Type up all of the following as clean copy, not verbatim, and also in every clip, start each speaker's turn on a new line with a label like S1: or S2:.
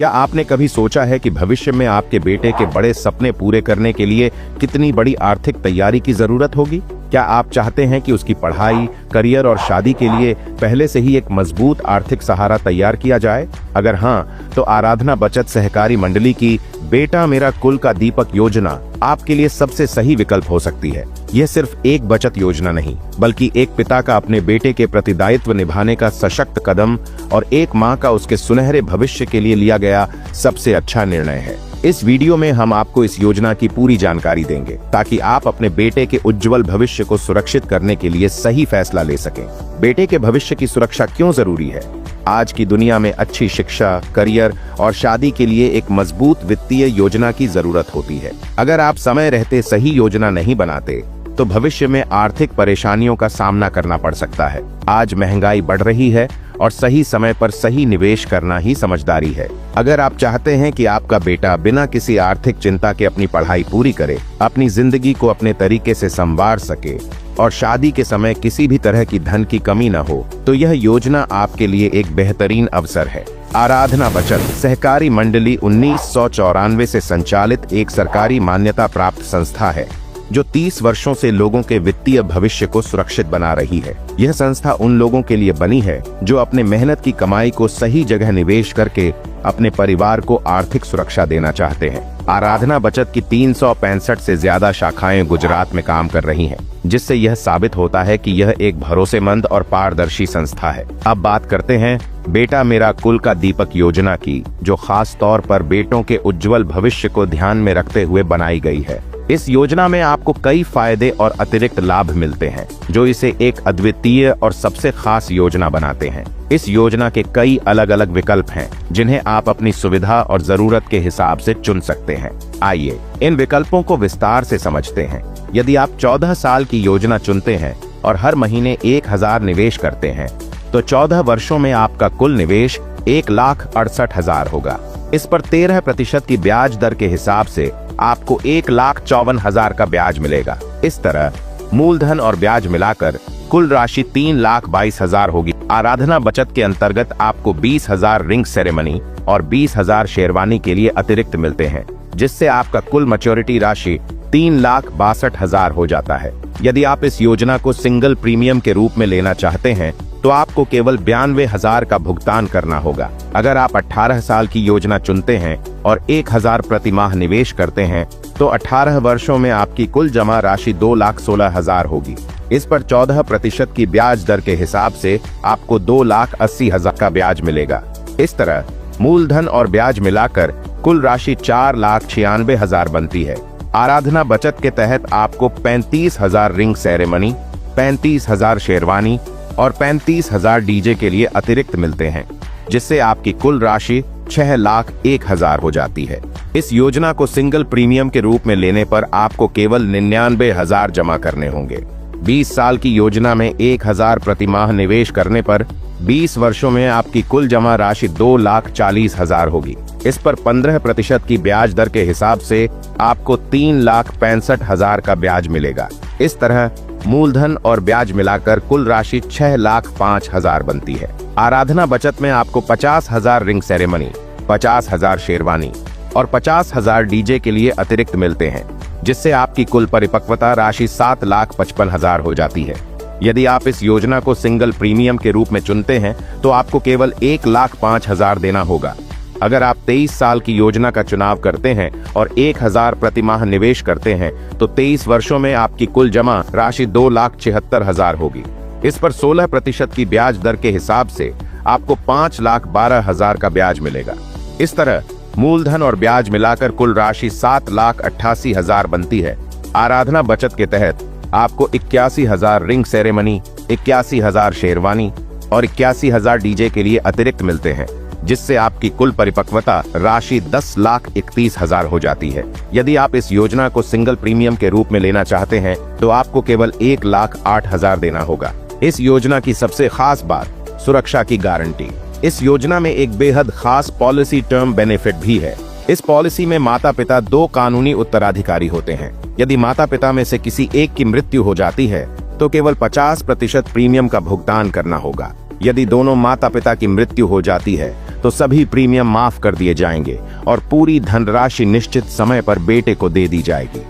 S1: क्या आपने कभी सोचा है कि भविष्य में आपके बेटे के बड़े सपने पूरे करने के लिए कितनी बड़ी आर्थिक तैयारी की जरूरत होगी? क्या आप चाहते हैं कि उसकी पढ़ाई, करियर और शादी के लिए पहले से ही एक मजबूत आर्थिक सहारा तैयार किया जाए? अगर हाँ, तो आराधना बचत सहकारी मंडली की बेटा मेरा कुल का दीपक योजना आपके लिए सबसे सही विकल्प हो सकती है। यह सिर्फ एक बचत योजना नहीं, बल्कि एक पिता का अपने बेटे के प्रति दायित्व निभाने का सशक्त कदम और एक माँ का उसके सुनहरे भविष्य के लिए लिया गया सबसे अच्छा निर्णय है। इस वीडियो में हम आपको इस योजना की पूरी जानकारी देंगे ताकि आप अपने बेटे के उज्जवल भविष्य को सुरक्षित करने के लिए सही फैसला ले सकें। बेटे के भविष्य की सुरक्षा क्यों जरूरी है? आज की दुनिया में अच्छी शिक्षा, करियर और शादी के लिए एक मजबूत वित्तीय योजना की जरूरत होती है। अगर आप समय रहते सही योजना नहीं बनाते तो भविष्य में आर्थिक परेशानियों का सामना करना पड़ सकता है। आज महंगाई बढ़ रही है और सही समय पर सही निवेश करना ही समझदारी है। अगर आप चाहते हैं कि आपका बेटा बिना किसी आर्थिक चिंता के अपनी पढ़ाई पूरी करे, अपनी जिंदगी को अपने तरीके से संवार सके और शादी के समय किसी भी तरह की धन की कमी न हो, तो यह योजना आपके लिए एक बेहतरीन अवसर है। आराधना बचत सहकारी मंडली 1994 से संचालित एक सरकारी मान्यता प्राप्त संस्था है जो 30 वर्षों से लोगों के वित्तीय भविष्य को सुरक्षित बना रही है। यह संस्था उन लोगों के लिए बनी है जो अपने मेहनत की कमाई को सही जगह निवेश करके अपने परिवार को आर्थिक सुरक्षा देना चाहते हैं। आराधना बचत की 365 से ज्यादा शाखाएं गुजरात में काम कर रही हैं, जिससे यह साबित होता है कि यह एक भरोसेमंद और पारदर्शी संस्था है। अब बात करते हैं बेटा मेरा कुल का दीपक योजना की, जो खास तौर पर बेटों के उज्जवल भविष्य को ध्यान में रखते हुए बनाई गई है। इस योजना में आपको कई फायदे और अतिरिक्त लाभ मिलते हैं जो इसे एक अद्वितीय और सबसे खास योजना बनाते हैं। इस योजना के कई अलग अलग विकल्प हैं जिन्हें आप अपनी सुविधा और जरूरत के हिसाब से चुन सकते हैं। आइए इन विकल्पों को विस्तार से समझते हैं। यदि आप 14 साल की योजना चुनते हैं और हर महीने 1000 निवेश करते हैं तो 14 वर्षों में आपका कुल निवेश 1,68,000 होगा। इस पर 13% की ब्याज दर के हिसाब से आपको 1,54,000 का ब्याज मिलेगा। इस तरह मूलधन और ब्याज मिलाकर कुल राशि 3,22,000 होगी। आराधना बचत के अंतर्गत आपको 20,000 रिंग सेरेमनी और 20,000 शेरवानी के लिए अतिरिक्त मिलते हैं, जिससे आपका कुल मैच्योरिटी राशि 3,62,000 हो जाता है। यदि आप इस योजना को सिंगल प्रीमियम के रूप में लेना चाहते हैं तो आपको केवल 92,000 का भुगतान करना होगा। अगर आप 18 साल की योजना चुनते हैं और 1,000 प्रति माह निवेश करते हैं तो 18 वर्षों में आपकी कुल जमा राशि 2,16,000 होगी। इस पर 14% की ब्याज दर के हिसाब से आपको 2,80,000 का ब्याज मिलेगा। इस तरह मूलधन और ब्याज मिलाकर कुल राशि 4,96,000 बनती है। आराधना बचत के तहत आपको 35,000 रिंग सेरेमनी, 35,000 शेरवानी और 35,000 डीजे के लिए अतिरिक्त मिलते हैं, जिससे आपकी कुल राशि 6,01,000 हो जाती है। इस योजना को सिंगल प्रीमियम के रूप में लेने पर आपको केवल 99,000 जमा करने होंगे। 20 साल की योजना में 1,000 प्रति माह निवेश करने पर 20 वर्षों में आपकी कुल जमा राशि 2,40,000 होगी। इस पर 15% की ब्याज दर के हिसाब से आपको 3,65,000 का ब्याज मिलेगा। इस तरह मूलधन और ब्याज मिलाकर कुल राशि 6,05,000 बनती है। आराधना बचत में आपको 50,000 रिंग सेरेमनी, 50,000 शेरवानी और 50,000 डीजे के लिए अतिरिक्त मिलते हैं, जिससे आपकी कुल परिपक्वता राशि 7,55,000 हो जाती है। यदि आप इस योजना को सिंगल प्रीमियम के रूप में चुनते हैं तो आपको केवल 1,05,000 देना होगा। अगर आप 23 साल की योजना का चुनाव करते हैं और 1,000 प्रति माह निवेश करते हैं तो 23 वर्षों में आपकी कुल जमा राशि 2,76,000 होगी। इस पर 16% की ब्याज दर के हिसाब से आपको 5,12,000 का ब्याज मिलेगा। इस तरह मूलधन और ब्याज मिलाकर कुल राशि 7,88,000 बनती है। आराधना बचत के तहत आपको 81,000 रिंग सेरेमनी, 81,000 शेरवानी और 81,000 डीजे के लिए अतिरिक्त मिलते हैं, जिससे आपकी कुल परिपक्वता राशि 10,31,000 हो जाती है। यदि आप इस योजना को सिंगल प्रीमियम के रूप में लेना चाहते हैं तो आपको केवल 1,08,000 देना होगा। इस योजना की सबसे खास बात सुरक्षा की गारंटी। इस योजना में एक बेहद खास पॉलिसी टर्म बेनिफिट भी है। इस पॉलिसी में माता पिता 2 कानूनी उत्तराधिकारी होते हैं। यदि माता पिता में से किसी एक की मृत्यु हो जाती है तो केवल 50% प्रीमियम का भुगतान करना होगा। यदि दोनों माता पिता की मृत्यु हो जाती है तो सभी प्रीमियम माफ कर दिए जाएंगे और पूरी धनराशि निश्चित समय पर बेटे को दे दी जाएगी।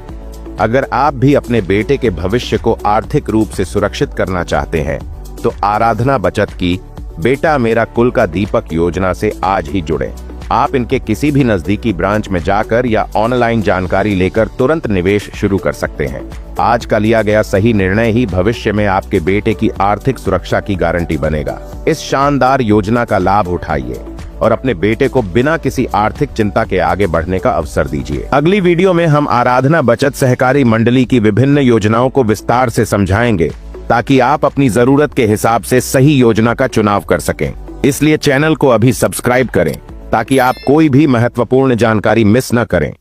S1: अगर आप भी अपने बेटे के भविष्य को आर्थिक रूप से सुरक्षित करना चाहते हैं तो आराधना बचत की बेटा मेरा कुल का दीपक योजना से आज ही जुड़ें। आप इनके किसी भी नजदीकी ब्रांच में जाकर या ऑनलाइन जानकारी लेकर तुरंत निवेश शुरू कर सकते हैं। आज का लिया गया सही निर्णय ही भविष्य में आपके बेटे की आर्थिक सुरक्षा की गारंटी बनेगा। इस शानदार योजना का लाभ उठाइए और अपने बेटे को बिना किसी आर्थिक चिंता के आगे बढ़ने का अवसर दीजिए। अगली वीडियो में हम आराधना बचत सहकारी मंडली की विभिन्न योजनाओं को विस्तार से समझाएंगे ताकि आप अपनी जरूरत के हिसाब से सही योजना का चुनाव कर सकें। इसलिए चैनल को अभी सब्सक्राइब करें ताकि आप कोई भी महत्वपूर्ण जानकारी मिस न करें।